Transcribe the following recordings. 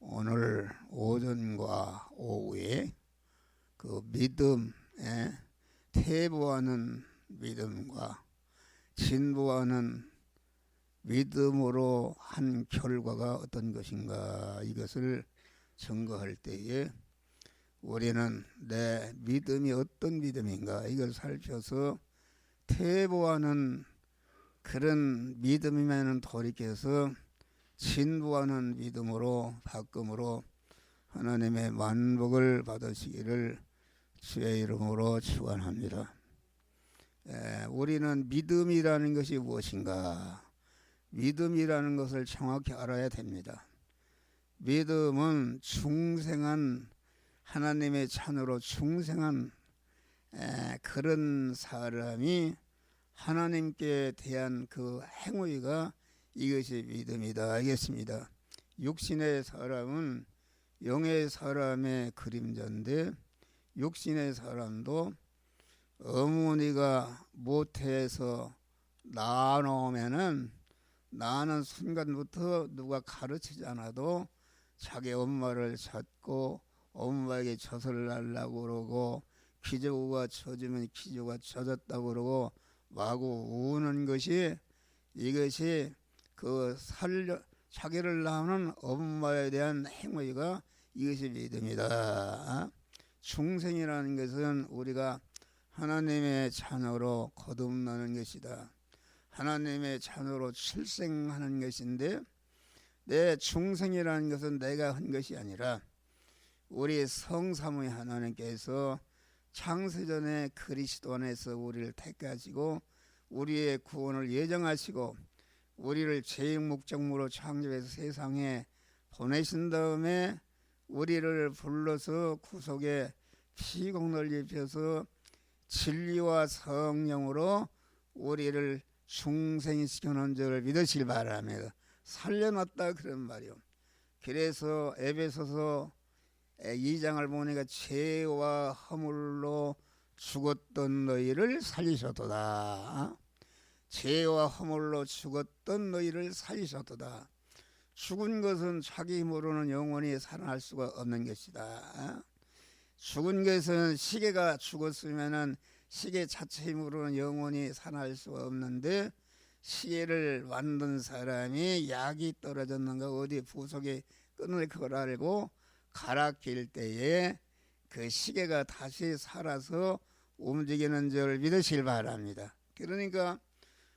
오늘 오전과 오후에 그 믿음에 퇴보하는 믿음과 진보하는 믿음으로 한 결과가 어떤 것인가, 이것을 증거할 때에 우리는 내 믿음이 어떤 믿음인가 이걸 살펴서 퇴보하는 그런 믿음이면 돌이켜서 진보하는 믿음으로 바꿈으로 하나님의 만복을 받으시기를 주의 이름으로 축원합니다. 우리는 믿음이라는 것이 무엇인가? 믿음이라는 것을 정확히 알아야 됩니다. 믿음은 중생한 하나님의 자녀로 중생한 그런 사람이 하나님께 대한 그 행위가 이것이 믿음이다 알겠습니다. 육신의 사람은 영의 사람의 그림자인데 육신의 사람도 어머니가 모태에서 낳아놓으면은 나는 순간부터 누가 가르치지 않아도 자기 엄마를 찾고 엄마에게 젖을 날라고 그러고 기저귀가 젖으면 기저귀가 젖었다고 그러고 마구 우는 것이 이것이 그 자기를 낳는 엄마에 대한 행위가 이것이 믿음이다. 중생이라는 것은 우리가 하나님의 자녀로 거듭나는 것이다. 하나님의 자녀로 출생하는 것인데 내 중생이라는 것은 내가 한 것이 아니라 우리 성삼위 하나님께서 창세전에 그리스도 안에서 우리를 택하시고 우리의 구원을 예정하시고 우리를 죄의 목적으로 창조해서 세상에 보내신 다음에 우리를 불러서 구속에 피공을 입혀서 진리와 성령으로 우리를 중생시켜놓은 줄을 믿으시길 바랍니다. 살려놨다 그런 말이요. 그래서 에베소서 2장을 보니까 죄와 허물로 죽었던 너희를 살리셨도다. 죄와 허물로 죽었던 너희를 살리셨도다. 죽은 것은 자기 힘으로는 영원히 살아날 수가 없는 것이다. 죽은 것은 시계가 죽었으면은 시계 자체 힘으로는 영원히 살아날 수가 없는데 시계를 만든 사람이 약이 떨어졌는가 어디 부속에 끈을 그걸 알고 갈아 낄 때에 그 시계가 다시 살아서 움직이는 줄 믿으시길 바랍니다. 그러니까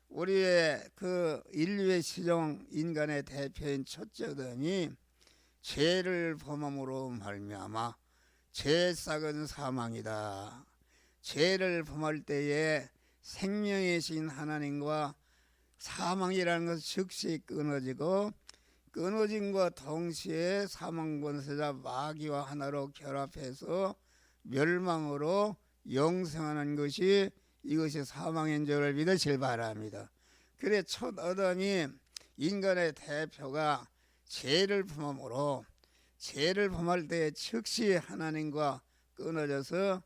우리의 그 인류의 시종 인간의 대표인 첫째 아담이 죄를 범함으로 말미암아 죄의 싹은 사망이다. 죄를 범할 때에 생명이신 하나님과 사망이라는 것은 즉시 끊어지고 끊어짐과 동시에 사망 권세자 마귀와 하나로 결합해서 멸망으로 영생하는 것이 이것이 사망인 줄을 믿으실 바랍니다. 그래 첫 아담이 인간의 대표가 죄를 범함으로 죄를 범할 때 즉시 하나님과 끊어져서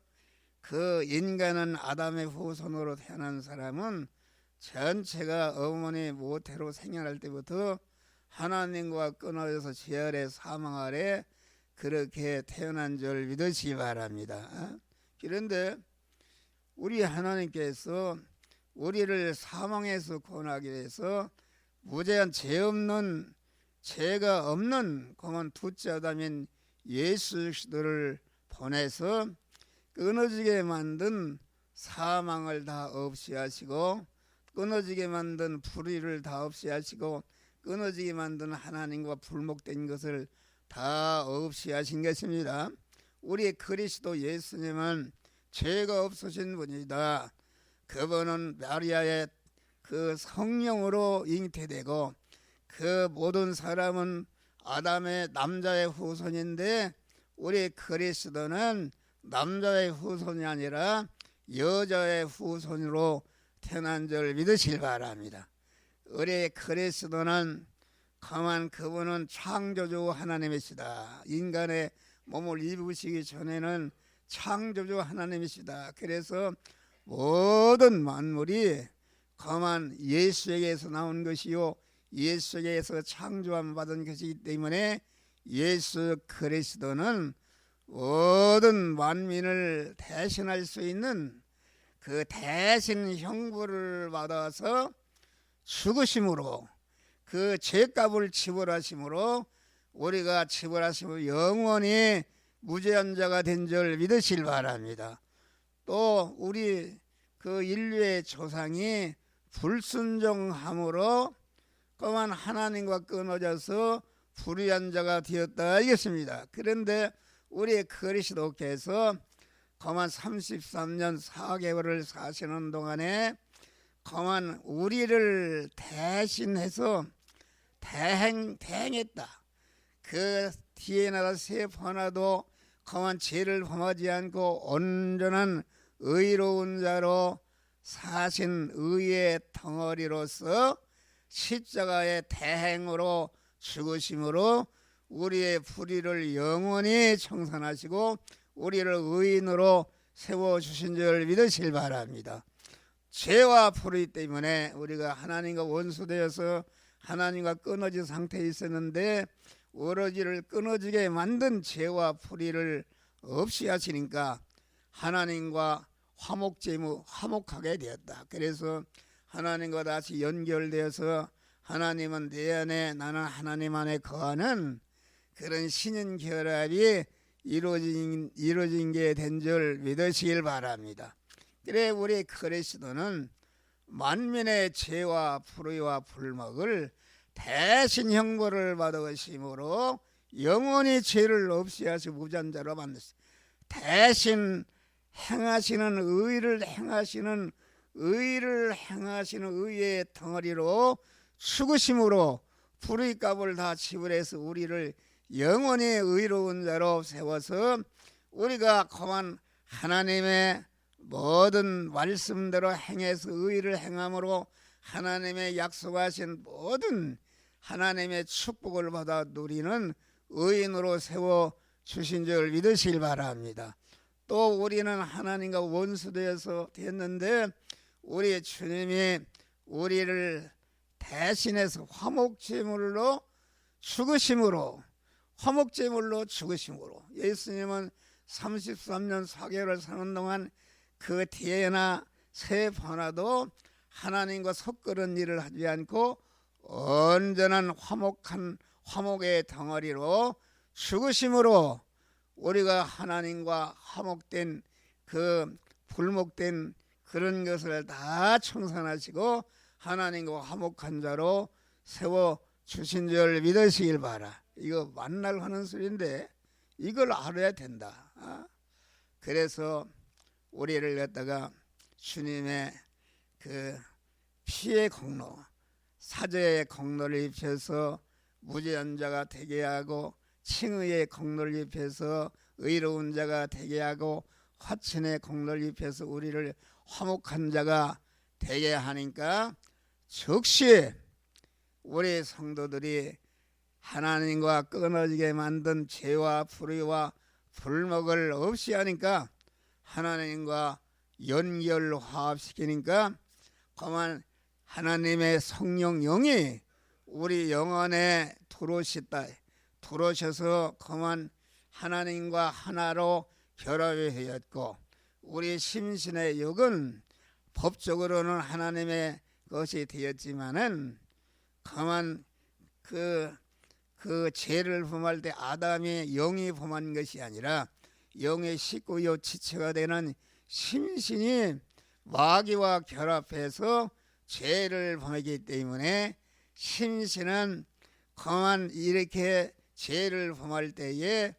그 인간은 아담의 후손으로 태어난 사람은 전체가 어머니 모태로 생겨날 때부터 하나님과 끊어져서 죄 아래 사망 아래 그렇게 태어난 줄 믿으시기 바랍니다. 그런데 우리 하나님께서 우리를 사망에서 구원하기 위해서 무죄한 죄 없는 죄가 없는 그만 둘째 아담인 예수 그리스도를 보내서 끊어지게 만든 사망을 다 없이 하시고 끊어지게 만든 불의를 다 없이 하시고 끊어지게 만든 하나님과 불목된 것을 다 없이 하신 것입니다. 우리 그리스도 예수님은 죄가 없으신 분이다. 그분은 마리아의 그 성령으로 잉태되고 그 모든 사람은 아담의 남자의 후손인데 우리 그리스도는 남자의 후손이 아니라 여자의 후손으로 태어난 줄 믿으시길 바랍니다. 우리 그리스도는 가만 그분은 창조주 하나님이시다. 인간의 몸을 입으시기 전에는 창조주 하나님이시다. 그래서 모든 만물이 가만 예수에게서 나온 것이요 예수에게서 창조함 받은 것이기 때문에 예수 그리스도는 모든 만민을 대신할 수 있는 그 대신 형벌을 받아서 죽으심으로 그 죄값을 지불하심으로 우리가 지불하심으로 영원히 무죄한 자가 된 줄 믿으실 바랍니다. 또 우리 그 인류의 조상이 불순종함으로 그만 하나님과 끊어져서 불의한 자가 되었다 이겠습니다. 그런데 우리 그리스도께서 그만 33년 4개월을 사시는 동안에 그만 우리를 대신해서 대행했다. 그 뒤에 나가 세 번화도 그만 죄를 범하지 않고 온전한 의로운 자로 사신 의의 덩어리로서 십자가의 대행으로 죽으심으로 우리의 불의를 영원히 청산하시고 우리를 의인으로 세워주신 줄 믿으실 바랍니다. 죄와 불의 때문에 우리가 하나님과 원수되어서 하나님과 끊어진 상태에 있었는데 오로지를 끊어지게 만든 죄와 불의를 없이 하시니까 하나님과 화목하게 되었다. 그래서 하나님과 다시 연결되어서 하나님은 내 안에 나는 하나님 안에 거하는 그런 신인 결합이 이루어진 게 된 줄 믿으시길 바랍니다. 그래 우리 그리스도는 만민의 죄와 불의와 불목을 대신 형벌을 받으심으로 영원히 죄를 없이 하시고 무죄한 자로 만드셨습니다. 대신 행하시는 의를 행하시는 의의 덩어리로 죽으심으로 불의값을 다 지불해서 우리를 영원히 의로운 자로 세워서 우리가 그만 하나님의 모든 말씀대로 행해서 의를 행함으로 하나님의 약속하신 모든 하나님의 축복을 받아 누리는 의인으로 세워주신 줄 믿으시길 바랍니다. 또 우리는 하나님과 원수되어서 됐는데 우리 주님이 우리를 대신해서 화목제물로 죽으심으로 예수님은 33년 4개월을 사는 동안 그 뒤에나 세 번화도 하나님과 섞으는 일을 하지 않고 온전한 화목의 덩어리로 죽으심으로 우리가 하나님과 화목된 그 불목된 그런 것을 다 청산하시고 하나님과 화목한 자로 세워주신 줄 믿으시길 바라. 이거 만날 하는 소리인데 이걸 알아야 된다. 그래서 우리를 갖다가 주님의 그 피의 공로, 사죄의 공로를 입혀서 무죄한 자가 되게 하고 칭의의 공로를 입혀서 의로운 자가 되게 하고 화친의 공로를 입혀서 우리를 화목한 자가 되게 하니까 즉시 우리 성도들이 하나님과 끊어지게 만든 죄와 불의와 불목을 없이 하니까 하나님과 연결 화합시키니까 그만 하나님의 성령 영이 우리 영혼에 들어오셔서 그만 하나님과 하나로 결합이 되었고 우리 심신의 육은 법적으로는 하나님의 것이 되었지만은 그만 그 죄를 범할 때 아담이 영이 범한 것이 아니라 영의 식구요 지체가 되는 심신이 마귀와 결합해서 죄를 범하기 때문에 심신은 그만 이렇게 죄를 범할 때에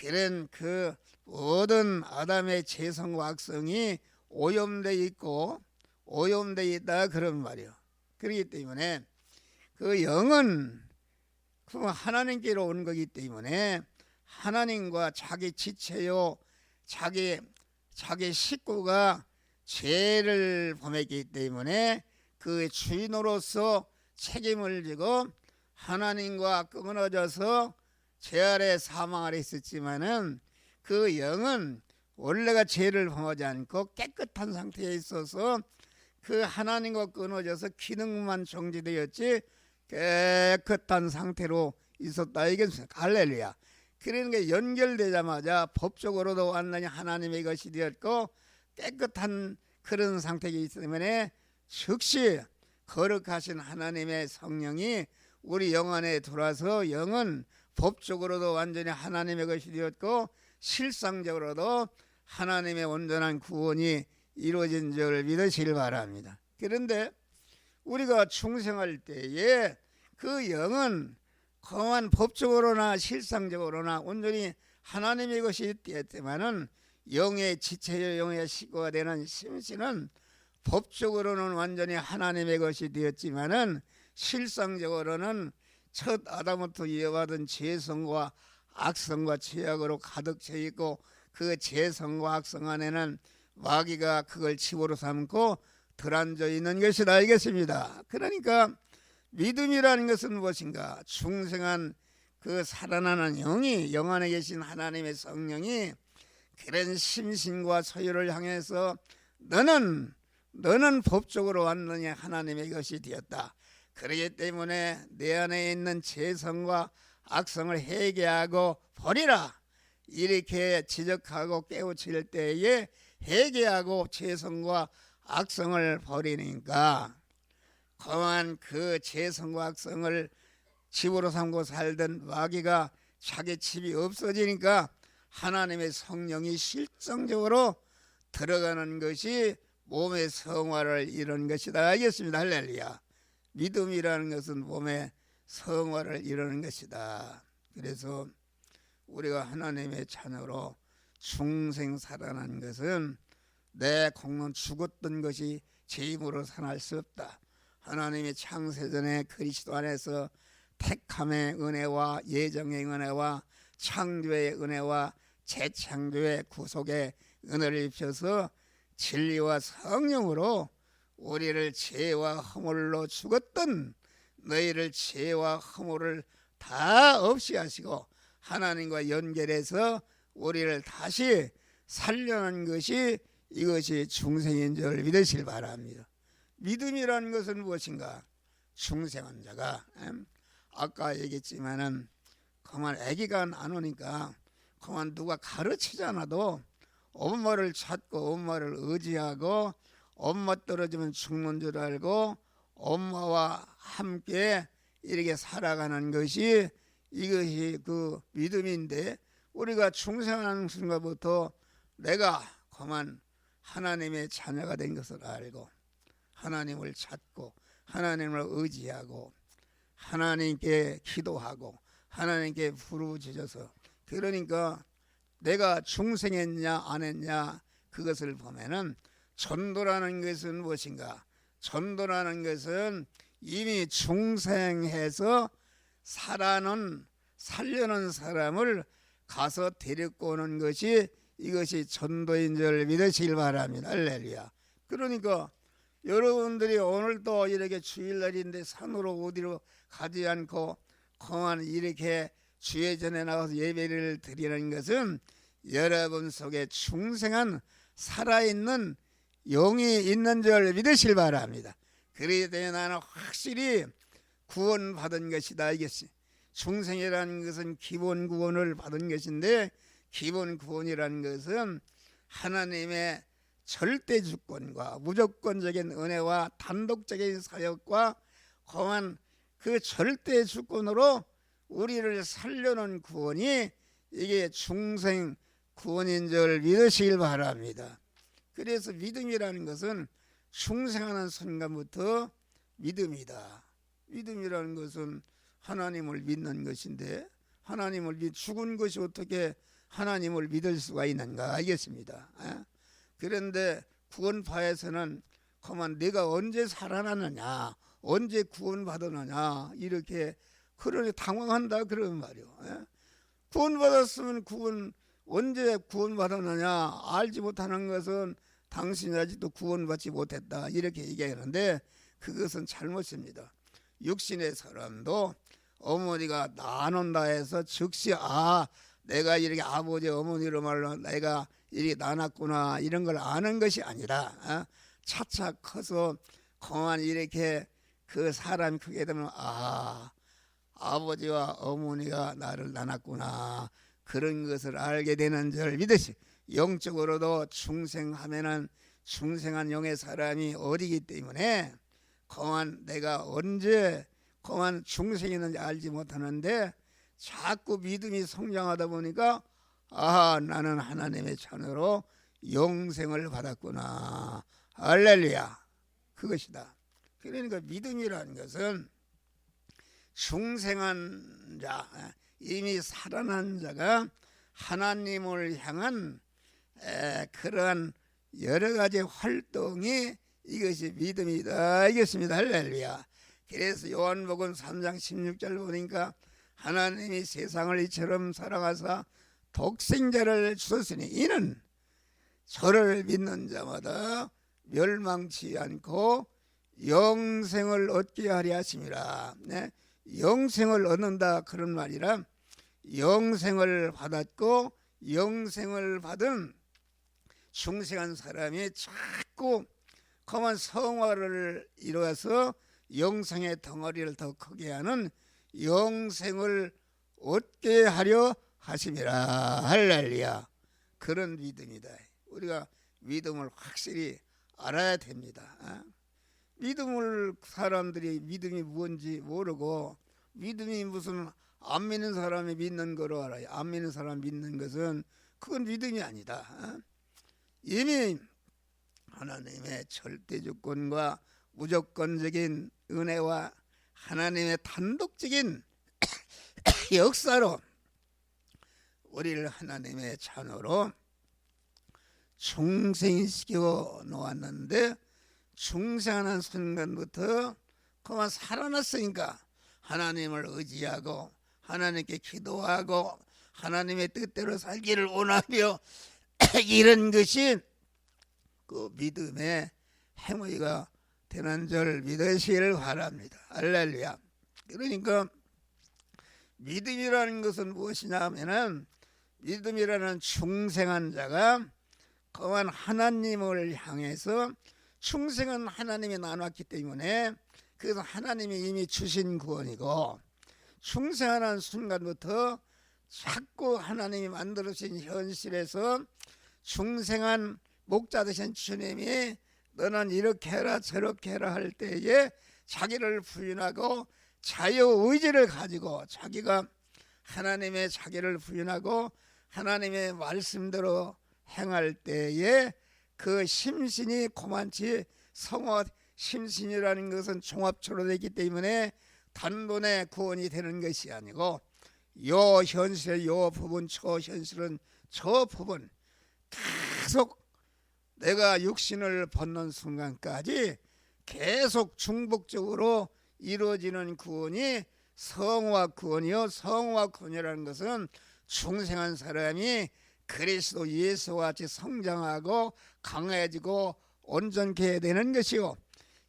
그런 그 모든 아담의 죄성과 악성이 오염되어 있다 그런 말이요. 그렇기 때문에 그 영은 하나님께로 온 거기 때문에 하나님과 자기 지체요 자기 식구가 죄를 범했기 때문에 그 주인으로서 책임을 지고 하나님과 끊어져서 죄 아래 사망 아래 있었지만은 그 영은 원래가 죄를 범하지 않고 깨끗한 상태에 있어서 그 하나님과 끊어져서 기능만 정지되었지 깨끗한 상태로 있었다 이겠습니까? 할렐루야. 그러니까 연결되자마자 법적으로도 완전히 하나님의 것이 되었고 깨끗한 그런 상태이기 때문에 즉시 거룩하신 하나님의 성령이 우리 영 안에 들어와서 영은 법적으로도 완전히 하나님의 것이 되었고 실상적으로도 하나님의 온전한 구원이 이루어진 줄 믿으시길 바랍니다. 그런데 우리가 충성할 때에 그 영은 거한 법적으로나 실상적으로나 온전히 하나님의 것이 되었지만은 영의 지체요 영의 식구가 되는 심신은 법적으로는 완전히 하나님의 것이 되었지만은 실상적으로는 첫 아담부터 이어받은 죄성과 악성과 죄악으로 가득 차 있고 그 죄성과 악성 안에는 마귀가 그걸 집으로 삼고 들어앉아 있는 것이다 알겠습니다. 그러니까 믿음이라는 것은 무엇인가? 충성한 그 살아나는 영이 영 안에 계신 하나님의 성령이 그런 심신과 소유를 향해서 너는 법적으로 완전히 하나님의 것이 되었다. 그렇기 때문에 내 안에 있는 죄성과 악성을 회개하고 버리라. 이렇게 지적하고 깨우칠 때에 회개하고 죄성과 악성을 버리니까 거한 그 죄성과 악성을 집으로 삼고 살던 마귀가 자기 집이 없어지니까 하나님의 성령이 실정적으로 들어가는 것이 몸의 성화를 이루는 것이다 알겠습니다. 할렐루야. 믿음이라는 것은 몸의 성화를 이루는 것이다. 그래서 우리가 하나님의 자녀로 중생 살아난 것은 내 공론 죽었던 것이 죄임으로 산할 수 없다. 하나님이 창세전에 그리스도 안에서 택함의 은혜와 예정의 은혜와 창조의 은혜와 재창조의 구속의 은혜를 입혀서 진리와 성령으로 우리를 죄와 허물로 죽었던 너희를 죄와 허물을 다 없이 하시고 하나님과 연결해서 우리를 다시 살려는 것이 이것이 중생인 줄 믿으시길 바랍니다. 믿음이라는 것은 무엇인가? 중생한 자가 아까 얘기했지만은 그만 아기가 나누니까 그만 누가 가르치지 않아도 엄마를 찾고 엄마를 의지하고 엄마 떨어지면 죽는 줄 알고 엄마와 함께 이렇게 살아가는 것이 이것이 그 믿음인데 우리가 중생하는 순간부터 내가 그만 하나님의 자녀가 된 것을 알고 하나님을 찾고 하나님을 의지하고 하나님께 기도하고 하나님께 부르짖어서 그러니까 내가 중생했냐 안 했냐 그것을 보면은 전도라는 것은 무엇인가? 전도라는 것은 이미 중생해서 살려는 사람을 가서 데리고 오는 것이 이것이 전도인 줄 믿으시길 바랍니다. 할렐루야. 그러니까 여러분들이 오늘도 이렇게 주일날인데 산으로 어디로 가지 않고 그만 이렇게 주의 전에 나가서 예배를 드리는 것은 여러분 속에 중생한 살아있는 영이 있는 줄 믿으시길 바랍니다. 그래야 나는 확실히 구원받은 것이다 이것이. 중생이라는 것은 기본 구원을 받은 것인데 기본 구원이라는 것은 하나님의 절대 주권과 무조건적인 은혜와 단독적인 사역과 거한 그 절대 주권으로 우리를 살려놓은 구원이 이게 중생 구원인 줄 믿으시길 바랍니다. 그래서 믿음이라는 것은 중생하는 순간부터 믿음이다. 믿음이라는 것은 하나님을 믿는 것인데 하나님을 죽은 것이 어떻게 하나님을 믿을 수가 있는가 알겠습니다. 그런데 구원파에서는 그만 내가 언제 살아났느냐 언제 구원받았느냐 이렇게 그러니 당황한다 그런 말이요. 구원받았으면 언제 구원받았느냐 알지 못하는 것은 당신이 아직도 구원받지 못했다 이렇게 얘기하는데 그것은 잘못입니다. 육신의 사람도 어머니가 낳는다 해서 즉시 내가 이렇게 아버지 어머니로 말로 내가 이렇게 낳았구나 이런 걸 아는 것이 아니라 차차 커서 그만 이렇게 그 사람이 크게 되면 아버지와 어머니가 나를 낳았구나, 그런 것을 알게 되는 줄 믿으시. 영적으로도 중생하면은 중생한 영의 사람이 어리기 때문에 그만 내가 언제 그만 중생이 있는지 알지 못하는데 자꾸 믿음이 성장하다 보니까 나는 하나님의 자녀로 영생을 받았구나. 할렐루야. 그것이다. 그러니까 믿음이라는 것은 중생한 자, 이미 살아난 자가 하나님을 향한 그러한 여러 가지 활동이 이것이 믿음이다. 이것입니다. 할렐루야. 그래서 요한복음 3장 16절 보니까 하나님이 세상을 이처럼 사랑하사 독생자를 주셨으니 이는 저를 믿는 자마다 멸망치 않고 영생을 얻게 하려 하심이라. 네? 영생을 얻는다 그런 말이라, 영생을 받았고 영생을 받은 중생한 사람이 자꾸 그만 성화를 이루어서 영생의 덩어리를 더 크게 하는 영생을 얻게 하려 하심이라. 할렐루야. 그런 믿음이다. 우리가 믿음을 확실히 알아야 됩니다. 믿음을 사람들이 믿음이 뭔지 모르고 믿음이 무슨 안 믿는 사람이 믿는 거로 알아요. 안 믿는 사람 믿는 것은 그건 믿음이 아니다. 이미 하나님의 절대주권과 무조건적인 은혜와 하나님의 단독적인 역사로 우리를 하나님의 자녀로 중생시켜 놓았는데, 중생하는 순간부터 그만 살아났으니까 하나님을 의지하고 하나님께 기도하고 하나님의 뜻대로 살기를 원하며 이런 것이 그 믿음의 행위가 되는 줄 믿으시기를 바랍니다. 할렐루야. 그러니까 믿음이라는 것은 무엇이냐 하면은, 믿음이라는 중생한 자가 그만 하나님을 향해서, 충생은 하나님이 나눴기 때문에 그래서 하나님이 이미 주신 구원이고, 충생하는 순간부터 자꾸 하나님이 만들어주신 현실에서 중생한 목자 되신 주님이 너는 이렇게 해라 저렇게 해라 할 때에 자기를 부인하고 자유의지를 가지고 자기가 하나님의 자기를 부인하고 하나님의 말씀대로 행할 때에 그 심신이 고만치 성화, 심신이라는 것은 종합초로 되기 때문에 단번에 구원이 되는 것이 아니고, 요 현실의 요 부분, 저 현실은 저 부분 계속 내가 육신을 벗는 순간까지 계속 중복적으로 이루어지는 구원이 성화 구원이요. 성화 구원이라는 것은 중생한 사람이 그리스도 예수와 같이 성장하고 강해지고 온전케 되는 것이요,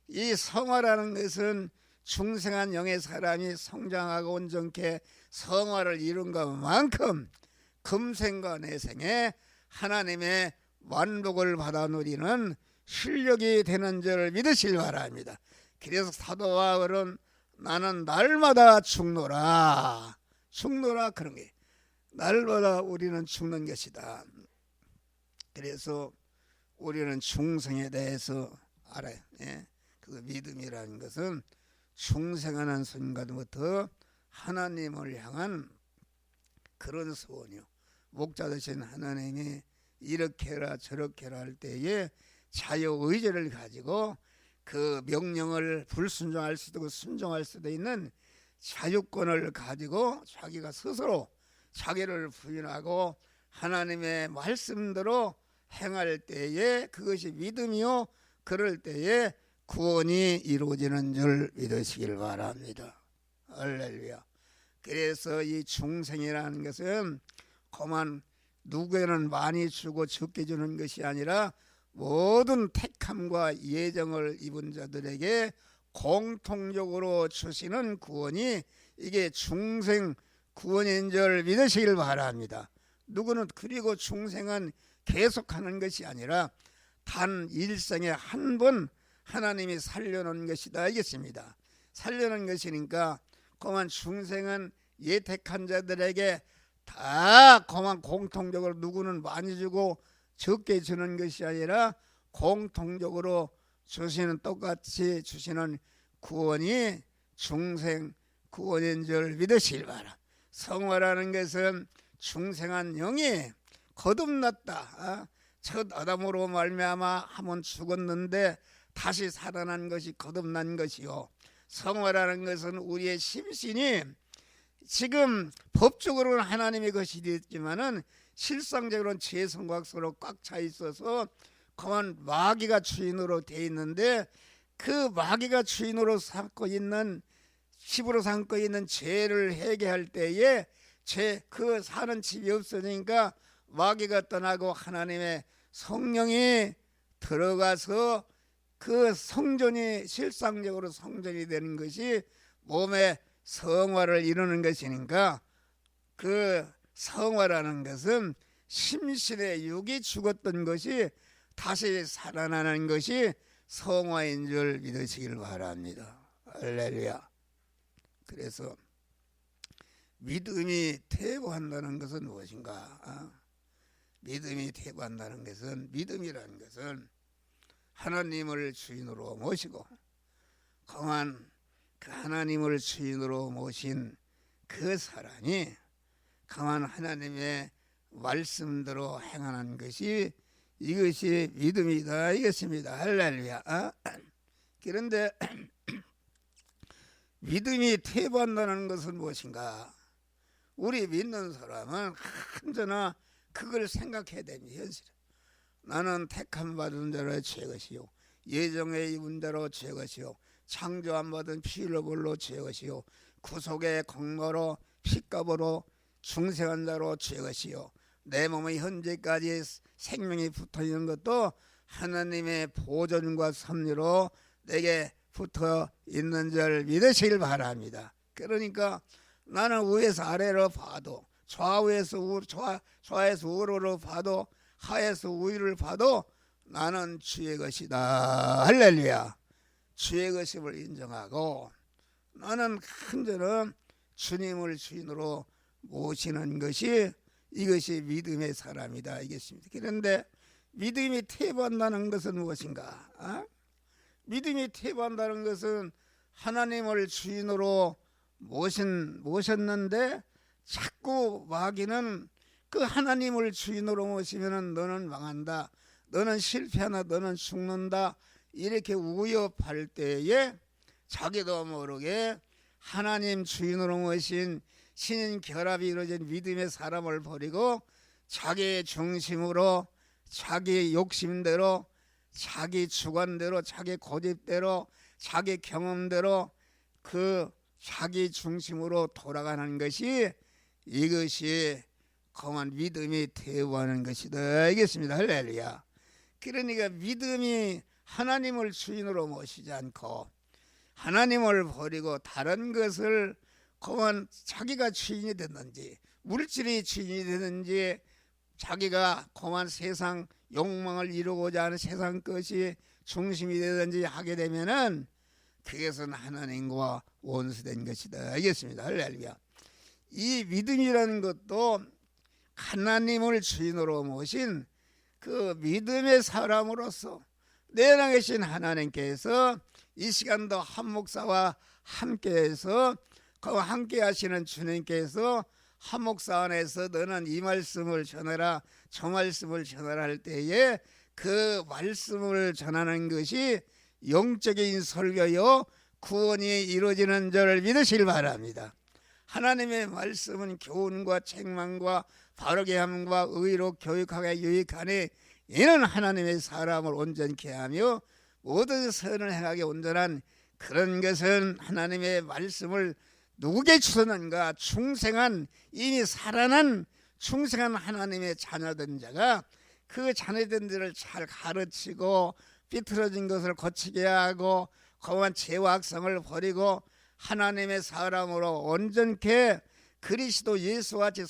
이 성화라는 것은 중생한 영의 사람이 성장하고 온전케 성화를 이룬 것만큼 금생과 내생에 하나님의 만복을 받아 누리는 실력이 되는 줄 믿으시기 바랍니다. 그래서 사도 바울은 나는 날마다 죽노라, 죽노라, 그런 게 날마다 우리는 죽는 것이다. 그래서 우리는 중생에 대해서 알아요. 그 믿음이라는 것은 중생하는 순간부터 하나님을 향한 그런 소원이요, 목자 되신 하나님이 이렇게 해라 저렇게 해라 할 때에 자유의지를 가지고 그 명령을 불순종할 수도 있고 순종할 수도 있는 자유권을 가지고 자기가 스스로 자기를 부인하고 하나님의 말씀대로 행할 때에 그것이 믿음이요, 그럴 때에 구원이 이루어지는 줄 믿으시길 바랍니다. 할렐루야. 그래서 이 중생이라는 것은 그만 누구에는 많이 주고 적게 주는 것이 아니라 모든 택함과 예정을 입은 자들에게 공통적으로 주시는 구원이 이게 중생 구원인 줄 믿으시길 바랍니다. 누구는 그리고 중생은 계속하는 것이 아니라 단 일생에 한 번 하나님이 살려놓은 것이다 이겠습니다. 살려는 것이니까 그만 중생은 예택한 자들에게 다 그만 공통적으로 누구는 많이 주고 적게 주는 것이 아니라 공통적으로 주시는 똑같이 주시는 구원이 중생 구원인 줄 믿으시길 바라. 성화라는 것은 중생한 영이 거듭났다. 첫 아담으로 말미암아 한번 죽었는데 다시 살아난 것이 거듭난 것이요. 성화라는 것은 우리의 심신이 지금 법적으로는 하나님의 것이 되었지만은 실상적으로는 죄성곽으로 꽉 차 있어서 그만 마귀가 주인으로 돼 있는데 그 마귀가 주인으로 삼고 있는 집으로 삼고 있는 죄를 회개할 때에 그 사는 집이 없어지니까 마귀가 떠나고 하나님의 성령이 들어가서 그 성전이 실상적으로 성전이 되는 것이 몸의 성화를 이루는 것이니까 그 성화라는 것은 심신의 육이 죽었던 것이 다시 살아나는 것이 성화인 줄 믿으시길 바랍니다. 할렐루야. 그래서 믿음이 퇴보한다는 것은 무엇인가? 믿음이 퇴보한다는 것은, 믿음이라는 것은 하나님을 주인으로 모시고 그만 그 하나님을 주인으로 모신 그 사람이 그만 하나님의 말씀대로 행하는 것이 이것이 믿음이다 이것입니다. 할렐루야. 그런데 믿음이 퇴보한다는 것은 무엇인가? 우리 믿는 사람은 언제나 그걸 생각해야 됩니다. 현실에 나는 택함 받은 자로 죄 것이요 예정에 입은 자로 죄 것이요 창조함 받은 피 흘러볼로 죄 것이요 구속의 공로로 핏값으로 중생한 자로 죄 것이요 내 몸에 현재까지 생명이 붙어있는 것도 하나님의 보존과 섭리로 내게 붙어 있는 줄 믿으시길 바랍니다. 그러니까 나는 위에서 아래로 봐도 좌에서 우로로 봐도 하에서 우위를 봐도 나는 주의 것이다. 할렐루야. 주의 것임을 인정하고 나는 큰절은 주님을 주인으로 모시는 것이 이것이 믿음의 사람이다 이겠습니다. 그런데 믿음이 퇴보한다는 것은 무엇인가? 믿음이 퇴보한다는 것은 하나님을 주인으로 모셨는데 자꾸 마귀는 그 하나님을 주인으로 모시면 너는 망한다, 너는 실패한다, 너는 죽는다 이렇게 위협할 때에 자기도 모르게 하나님 주인으로 모신 신인 결합이 이루어진 믿음의 사람을 버리고 자기 중심으로 자기 욕심대로 자기 주관대로 자기 고집대로 자기 경험대로 그 자기 중심으로 돌아가는 것이 이것이 그만 믿음이 퇴보하는 것이다 알겠습니다. 할렐루야. 그러니까 믿음이 하나님을 주인으로 모시지 않고 하나님을 버리고 다른 것을 그만 자기가 주인이 됐는지 물질이 주인이 되는지 자기가 그만 세상 욕망을 이루고자 하는 세상 것이 중심이 되든지 하게 되면은 그것은 하나님과 원수된 것이다 알겠습니다. 할렐루야. 이 믿음이라는 것도 하나님을 주인으로 모신 그 믿음의 사람으로서 내 안에 계신 하나님께서 이 시간도 한 목사와 함께해서 그 함께 하시는 주님께서 한 목사 안에서 너는 이 말씀을 전하라 저 말씀을 전하라 할 때에 그 말씀을 전하는 것이 영적인 설교요 구원이 이루어지는 줄 믿으시길 바랍니다. 하나님의 말씀은 교훈과 책망과 바르게 함과 의로 교육하게 유익하니 이는 하나님의 사람을 온전케 하며 모든 선을 행하게 온전한 그런 것은 하나님의 말씀을 누구에게 주셨는가? 충성한 이미 살아난 충성한 하나님의 자녀된 자가 그 자녀된 들을 잘 가르치고 삐뚤어진 것을 고치게 하고 거한 죄와 악성을 버리고 하나님의 사람으로 온전케 그리스도 예수와 같이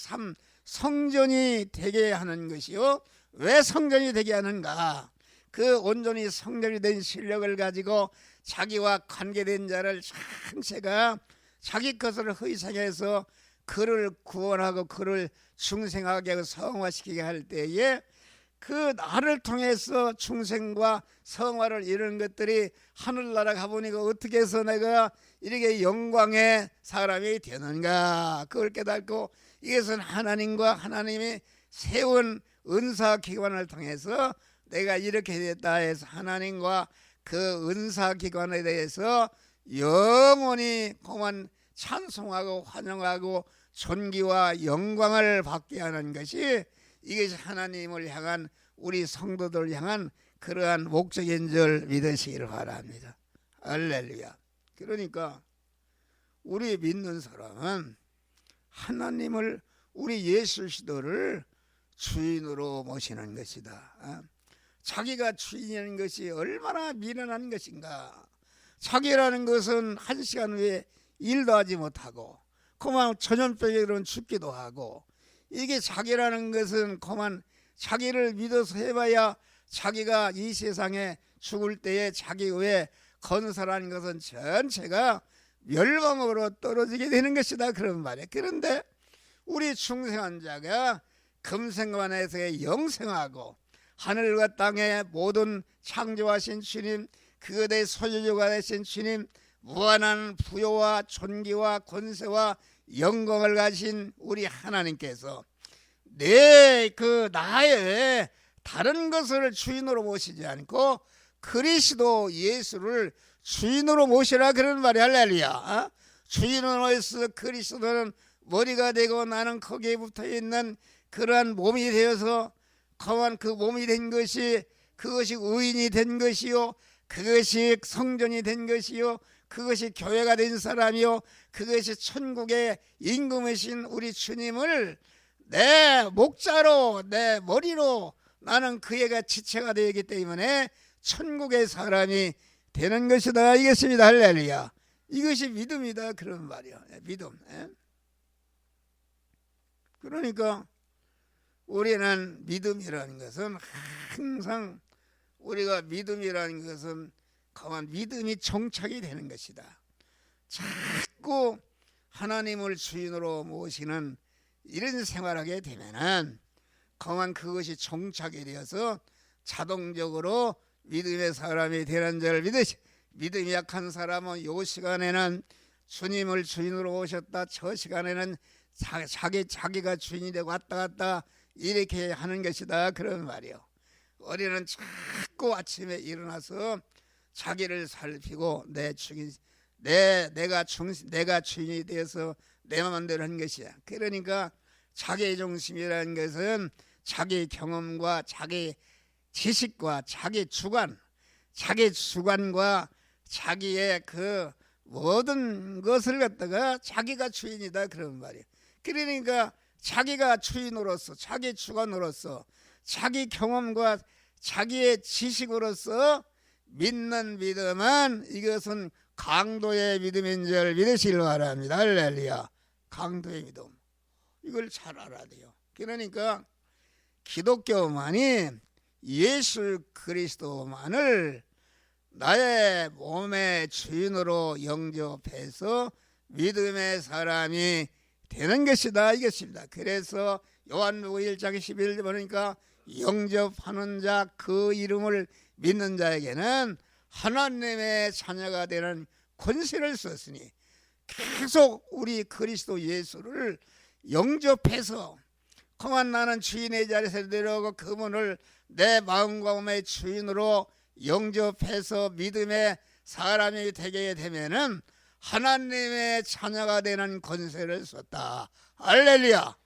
성전이 되게 하는 것이요. 왜 성전이 되게 하는가? 그 온전히 성전이 된 실력을 가지고 자기와 관계된 자를 장세가 자기 것을 희생해서 그를 구원하고 그를 중생하게 하고 성화시키게 할 때에 그 나를 통해서 중생과 성화를 이루는 것들이 하늘나라 가보니까 어떻게 해서 내가 이렇게 영광의 사람이 되는가, 그걸 깨닫고 이것은 하나님과 하나님이 세운 은사기관을 통해서 내가 이렇게 됐다 해서 하나님과 그 은사기관에 대해서 영원히 그만 찬송하고 환영하고 존귀와 영광을 받게 하는 것이, 이것이 하나님을 향한 우리 성도들 향한 그러한 목적인 줄 믿으시기를 바랍니다. 할렐루야. 그러니까 우리 믿는 사람은 하나님을, 우리 예수 그리스도를 주인으로 모시는 것이다. 자기가 주인이라는 것이 얼마나 미련한 것인가. 자기라는 것은 한 시간 후에 일도 하지 못하고 그만 전염병으로는 죽기도 하고, 이게 자기라는 것은 그만 자기를 믿어서 해봐야 자기가 이 세상에 죽을 때에 자기 외에 건설하는 것은 전체가 멸망으로 떨어지게 되는 것이다, 그런 말이에요. 그런데 우리 중생한 자가 금생관에서의 영생하고 하늘과 땅의 모든 창조하신 주님, 그것의 소유주가 되신 주님, 무한한 부요와 존귀와 권세와 영광을 가진 우리 하나님께서 나의 다른 것을 주인으로 모시지 않고 그리스도 예수를 주인으로 모시라, 그런 말이 할렐루야. 주인으로서 그리스도는 머리가 되고 나는 거기에 붙어있는 그러한 몸이 되어서 거한 그 몸이 된 것이, 그것이 의인이 된 것이요, 그것이 성전이 된 것이요, 그것이 교회가 된 사람이요, 그것이 천국의 임금이신 우리 주님을 내 목자로, 내 머리로 나는 그에게 지체가 되기 때문에 천국의 사람이 되는 것이다, 이것입니다. 할렐루야. 이것이 믿음이다, 그런 말이야. 믿음. 그러니까 우리는 믿음이라는 것은 항상, 우리가 믿음이라는 것은 그만 믿음이 정착이 되는 것이다. 자꾸 하나님을 주인으로 모시는 이런 생활하게 되면은 그만 그것이 정착이 되어서 자동적으로 믿음의 사람이 되는 줄 믿으시. 믿음이 약한 사람은 요 시간에는 주님을 주인으로 모셨다, 저 시간에는 자기가 주인이 되고 왔다 갔다 이렇게 하는 것이다, 그런 말이요. 우리는 자꾸 아침에 일어나서 자기를 살피고 내가 주인이 되어서 내 마음대로 하는 것이야. 그러니까 자기 중심이라는 것은 자기 경험과 자기 지식과 자기 주관과 자기의 그 모든 것을 갖다가 자기가 주인이다, 그런 말이에요. 그러니까 자기가 주인으로서, 자기 주관으로서, 자기 경험과 자기의 지식으로서 믿는 믿음은 이것은 강도의 믿음인 줄 믿으시길 바랍니다. 할렐루야. 강도의 믿음, 이걸 잘 알아야 돼요. 그러니까 기독교만이 예수 그리스도만을 나의 몸의 주인으로 영접해서 믿음의 사람이 되는 것이다, 이것입니다. 그래서 요한복음 1장 11절 보니까 영접하는 자, 그 이름을 믿는 자에게는 하나님의 자녀가 되는 권세를 썼으니, 계속 우리 그리스도 예수를 영접해서 그만 나는 주인의 자리에서 내려오고 그분을 내 마음과 몸의 주인으로 영접해서 믿음의 사람이 되게 되면은 하나님의 자녀가 되는 권세를 줬다. 할렐루야.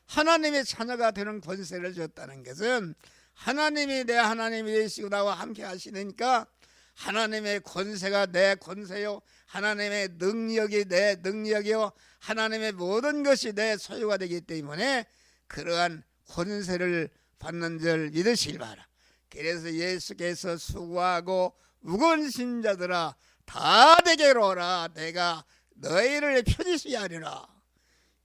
하나님의 자녀가 되는 권세를 줬다는 것은 하나님이 내 하나님이 되시고 나와 함께 하시니까 하나님의 권세가 내 권세요, 하나님의 능력이 내 능력이요, 하나님의 모든 것이 내 소유가 되기 때문에 그러한 권세를 받는 줄 믿으시길 바라. 그래서 예수께서 수고하고 무거운 짐자들아 다 내게로 오라, 내가 너희를 편히 하리라.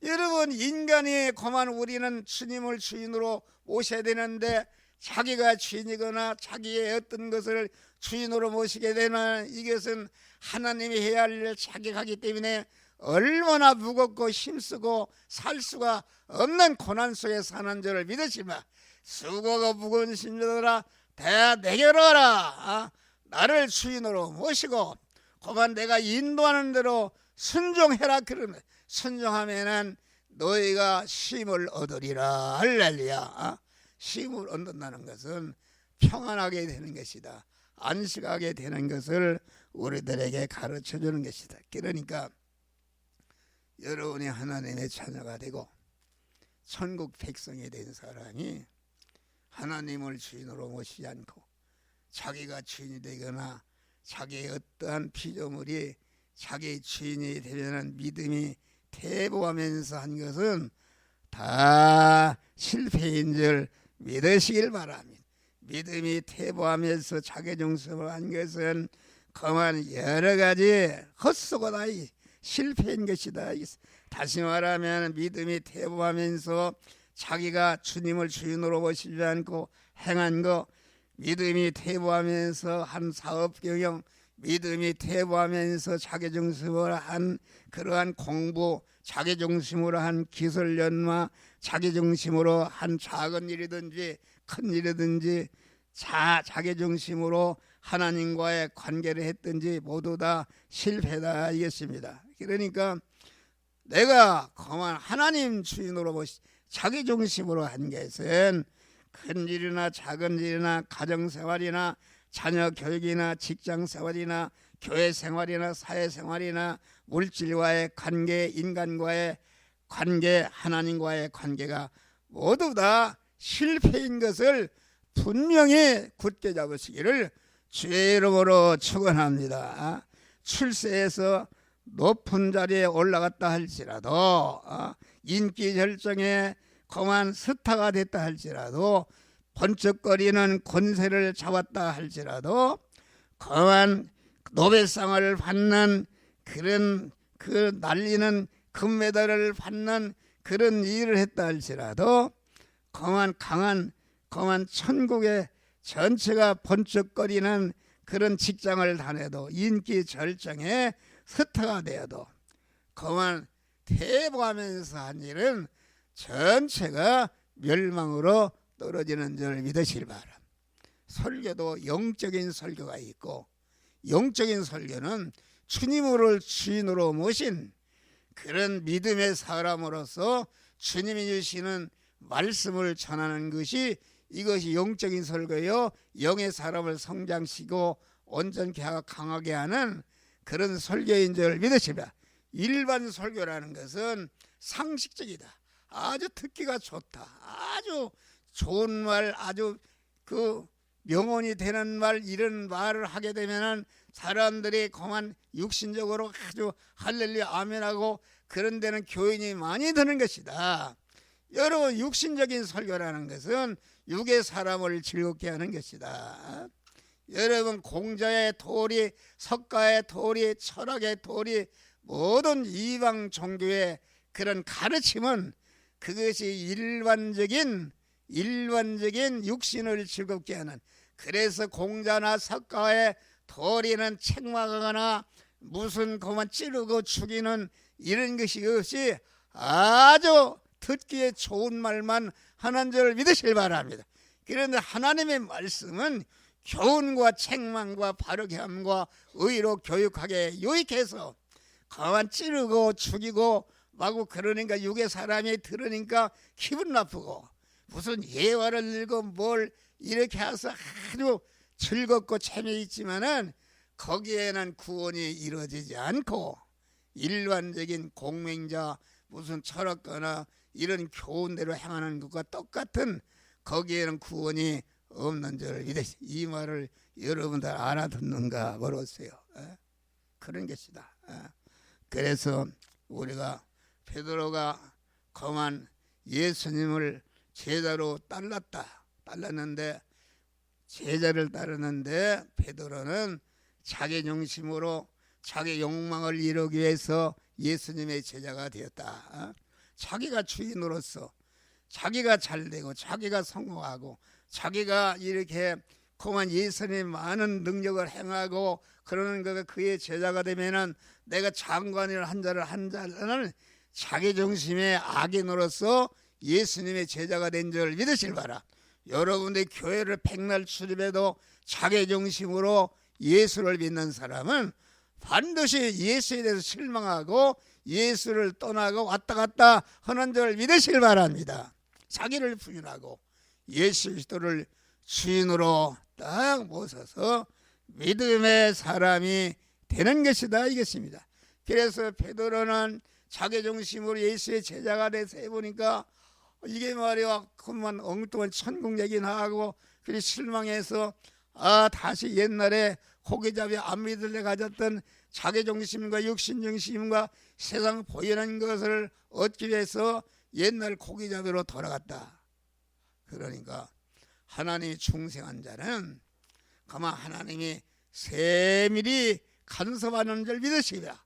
여러분, 인간이 그만 우리는 주님을 주인으로 모셔야 되는데 자기가 주인이거나 자기의 어떤 것을 주인으로 모시게 되는 이것은 하나님이 해야 할 일을 자기가 하기 때문에 얼마나 무겁고 힘쓰고 살 수가 없는 고난 속에 사는 줄을 믿으시마. 수고가 무거운 심령들아 다 내게로 와라. 나를 주인으로 모시고 그만 내가 인도하는 대로 순종해라. 그러면 순종하면은 너희가 쉼을 얻으리라. 할렐루야. 쉼을 얻는다는 것은 평안하게 되는 것이다. 안식하게 되는 것을 우리들에게 가르쳐 주는 것이다. 그러니까 여러분이 하나님의 자녀가 되고 천국 백성이 된 사람이 하나님을 주인으로 모시지 않고 자기가 주인이 되거나 자기의 어떠한 피조물이 자기 주인이 되려는 믿음이 퇴보하면서 한 것은 다 실패인 줄 믿으시길 바랍니다. 믿음이 퇴보하면서 자기중심을 한 것은 그만 여러 가지 헛수고다, 실패인 것이다. 다시 말하면 믿음이 퇴보하면서 자기가 주님을 주인으로 모시지 않고 행한 거, 믿음이 퇴보하면서 한 사업 경영, 믿음이 퇴보하면서 자기중심으로 한 그러한 공부, 자기중심으로 한 기술 연마, 자기중심으로 한 작은 일이든지 큰 일이든지 자기중심으로 하나님과의 관계를 했든지 모두 다 실패다 이겠습니다. 그러니까 내가 그만 하나님 주인으로 모시 자기중심으로 한 것은 큰 일이나 작은 일이나 가정생활이나 자녀 교육이나 직장생활이나 교회생활이나 사회생활이나 물질과의 관계, 인간과의 관계, 하나님과의 관계가 모두 다 실패인 것을 분명히 굳게 잡으시기를 주의 이름으로 축원합니다. 출세에서 높은 자리에 올라갔다 할지라도 인기 절정에 그만 스타가 됐다 할지라도 번쩍거리는 권세를 잡았다 할지라도 그만 노벨상을 받는 그런 그 날리는 금메달을 받는 그런 일을 했다 할지라도 그만 강한 그만 천국의 전체가 번쩍거리는 그런 직장을 다녀도 인기 절정에 스타가 되어도 그만 퇴보하면서 한 일은 전체가 멸망으로 떨어지는 줄 믿으실 바랍니다. 설교도 영적인 설교가 있고 영적인 설교는 주님을 주인으로 모신 그런 믿음의 사람으로서 주님이 주시는 말씀을 전하는 것이 이것이 영적인 설교요, 영의 사람을 성장시키고 온전케 강하게 하는 그런 설교인 줄 믿으시라. 일반 설교라는 것은 상식적이다. 아주 듣기가 좋다. 아주 좋은 말, 아주 그 명언이 되는 말, 이런 말을 하게 되면은 사람들이 그만 육신적으로 아주 할렐루야 아멘하고 그런 데는 교인이 많이 드는 것이다. 여러분, 육신적인 설교라는 것은 육의 사람을 즐겁게 하는 것이다. 여러분, 공자의 도리, 석가의 도리, 철학의 도리, 모든 이방 종교의 그런 가르침은 그것이 일반적인 육신을 즐겁게 하는, 그래서 공자나 석가의 도리는 책망하거나 무슨 그만 찌르고 죽이는 이런 것이 없이 아주 듣기에 좋은 말만 하는 줄 믿으실 바랍니다. 그런데 하나님의 말씀은 교훈과 책망과 바르게 함과 의로 교육하게 유익해서 그만 찌르고 죽이고 마구 그러니까 육의 사람이 들으니까 기분 나쁘고 무슨 예화를 읽고 뭘 이렇게 해서 아주 즐겁고 재미있지만은 거기에는 구원이 이루어지지 않고 일반적인 공맹자 무슨 철학가나 이런 교훈대로 행하는 것과 똑같은 거기에는 구원이 없는 줄 믿으시. 이 말을 여러분들 알아듣는가 모르겠어요. 그런 것이다. 그래서 우리가 베드로가 그만 예수님을 제자로 딸랐는데 제자를 따르는데 베드로는 자기 중심으로 자기 욕망을 이루기 위해서 예수님의 제자가 되었다. 자기가 주인으로서 자기가 잘되고 자기가 성공하고 자기가 이렇게 그만 예수님의 많은 능력을 행하고 그러는 거가 그의 제자가 되면은 내가 장관을 한 자는 자기 중심의 악인으로서 예수님의 제자가 된 줄 믿으실 바라. 여러분들 교회를 백날 출입해도 자기 중심으로 예수를 믿는 사람은 반드시 예수에 대해서 실망하고 예수를 떠나고 왔다 갔다 하는 줄 믿으실 바랍니다. 자기를 부인하고 예수 그리스도를 주인으로 딱 모셔서 믿음의 사람이 되는 것이다 이것입니다. 그래서 베드로는 자기 중심으로 예수의 제자가 돼서 해보니까 이게 말이야 그만 엉뚱한 천국 얘기나 하고 그리 실망해서 다시 옛날에 고기잡이 안 믿을래 가졌던 자기 중심과 육신 중심과 세상 보이는 것을 얻기 위해서 옛날 고기잡이로 돌아갔다. 그러니까 하나님이 충성한 자는 가만 하나님이 세밀히 간섭하는 줄 믿으시라.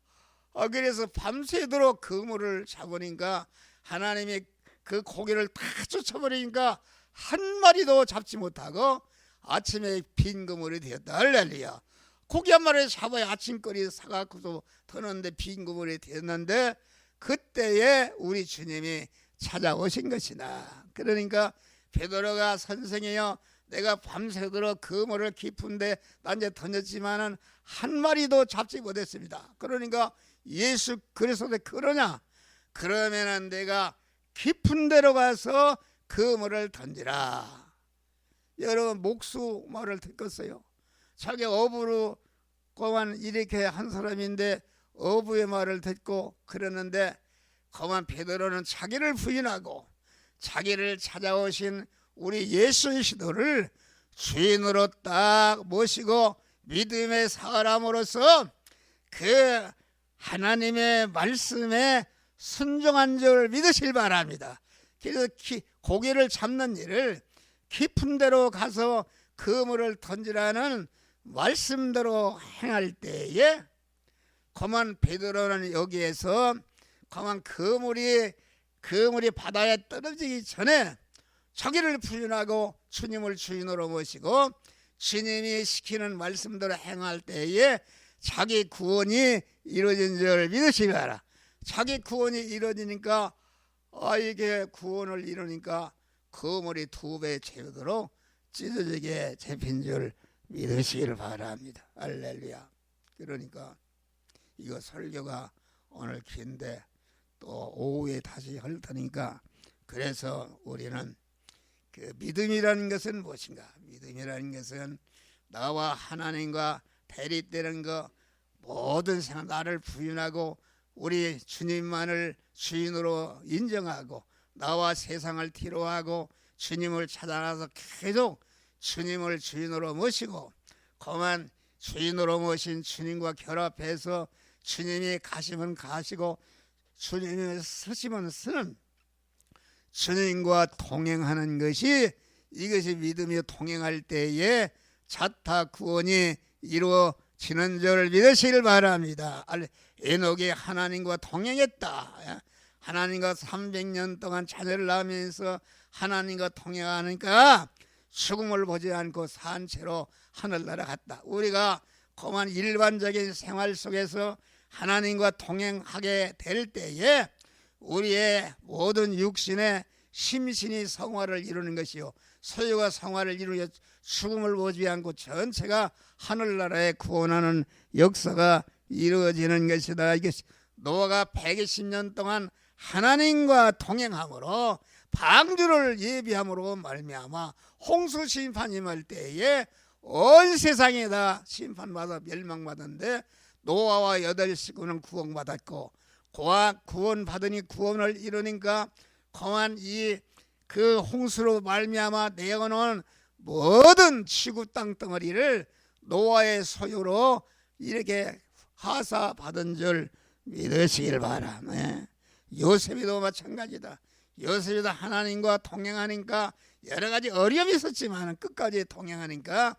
그래서 밤새도록 그물을 잡으니까 하나님이 그 고기를 다 쫓아버리니까 한 마리도 잡지 못하고 아침에 빈 그물이 되었다. 할렐루야. 고기 한 마리 잡아야 아침거리 사갖고도 터는데 빈 그물이 되었는데 그때에 우리 주님이 찾아오신 것이다. 그러니까 베드로가 선생이여 내가 밤새도록 그물을 깊은데 난 이제 던졌지만은 한 마리도 잡지 못했습니다. 그러니까 예수 그리스도에 그러냐? 그러면은 내가 깊은 데로 가서 그물을 던지라. 여러분 목수 말을 듣겠어요? 자기 어부로 그만 이렇게 한 사람인데 어부의 말을 듣고 그러는데 그만 베드로는 자기를 부인하고 자기를 찾아오신 우리 예수 그리스도를 주인으로 딱 모시고 믿음의 사람으로서 그 하나님의 말씀에 순종한 줄 믿으실 바랍니다. 그래서 고기를 잡는 일을 깊은 데로 가서 그물을 던지라는 말씀대로 행할 때에 그만 베드로는 여기에서 그만 그물이 바다에 떨어지기 전에 자기를 부인하고 주님을 주인으로 모시고 주님이 시키는 말씀대로 행할 때에 자기 구원이 이루어진 줄 믿으시라. 자기 구원이 이루어지니까 이게 구원을 이루니까 그물이 2배 채우도록 찢어지게 잡힌 줄 믿으시기를 바랍니다. 할렐루야. 그러니까 이거 설교가 오늘 긴데 또 오후에 다시 할 테니까 그래서 우리는 그 믿음이라는 것은 무엇인가? 믿음이라는 것은 나와 하나님과 대립되는 것 모든 생각 나를 부인하고 우리 주님만을 주인으로 인정하고 나와 세상을 뒤로하고 주님을 찾아가서 계속 주님을 주인으로 모시고 그만 주인으로 모신 주님과 결합해서 주님이 가시면 가시고 주님이 서시면 서는 주님과 동행하는 것이 이것이 믿음이 동행할 때에 자타 구원이 이루어지는 줄 믿으시길 바랍니다. 에녹이 하나님과 동행했다. 하나님과 300년 동안 자녀를 낳으면서 하나님과 동행하니까 죽음을 보지 않고 산 채로 하늘나라 갔다. 우리가 그만 일반적인 생활 속에서 하나님과 동행하게 될 때에 우리의 모든 육신의 심신이 성화를 이루는 것이요 소유가 성화를 이루어 죽음을 보지 않고 전체가 하늘나라에 구원하는 역사가 이루어지는 것이다. 이것이 노아가 120년 동안 하나님과 동행함으로 방주를 예비함으로 말미암아 홍수 심판이 말 때에 온 세상에 다 심판받아 멸망받았는데 노아와 8식구는 구원받았고 구원받으니 구원을 이루니까 공한 그 홍수로 말미암아 내어놓은 모든 지구 땅덩어리를 노아의 소유로 이렇게 하사받은 줄 믿으시길 바라네. 요셉이도 마찬가지다. 요셉이도 하나님과 동행하니까 여러 가지 어려움이 있었지만 끝까지 동행하니까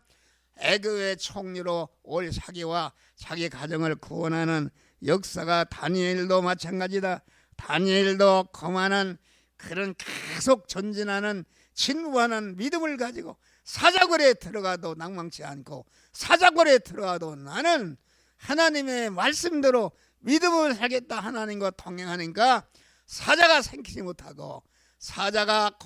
애굽의 총리로 올 자기와 자기 가정을 구원하는 역사가 다니엘도 마찬가지다. 다니엘도 거만한 그런 계속 전진하는 진부하는 믿음을 가지고 사자굴에 들어가도 낭망치 않고 사자굴에 들어가도 나는 하나님의 말씀대로 믿음을 살겠다 하나님과 동행하니까 사자가 생기지 못하고 사자가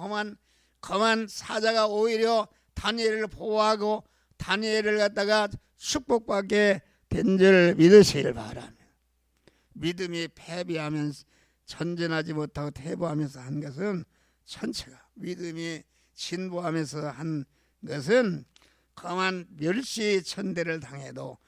거만 사자가 오히려 다니엘을 보호하고 다니엘을 갖다가 축복받게 된 줄 믿으시길 바랍니다. 믿음이 패배하면서 전진하지 못하고 퇴보하면서 한 것은 전체가 믿음이 진보하면서 한 것은 거만 멸시 천대를 당해도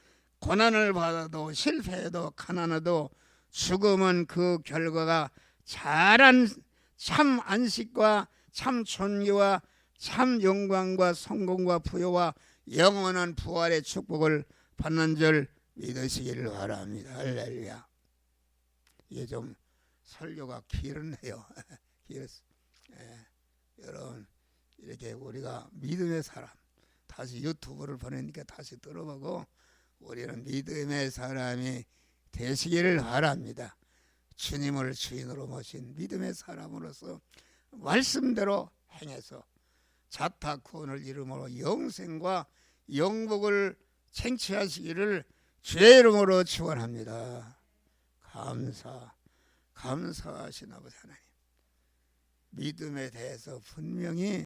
고난을 받아도 실패해도 가난해도 죽음은 그 결과가 참 안식과 참 존귀와 참 영광과 성공과 부여와 영원한 부활의 축복을 받는 줄 믿으시기를 바랍니다. 할렐루야. 이게 좀 설교가 길었네요. 길었어. 여러분 이렇게 우리가 믿음의 사람 다시 유튜브를 보내니까 다시 들어보고 우리는 믿음의 사람이 되시기를 바랍니다. 주님을 주인으로 모신 믿음의 사람으로서 말씀대로 행해서 자타 구원을 이름으로 영생과 영복을 쟁취하시기를 주의 이름으로 축원합니다. 감사하신 아버지 하나님, 믿음에 대해서 분명히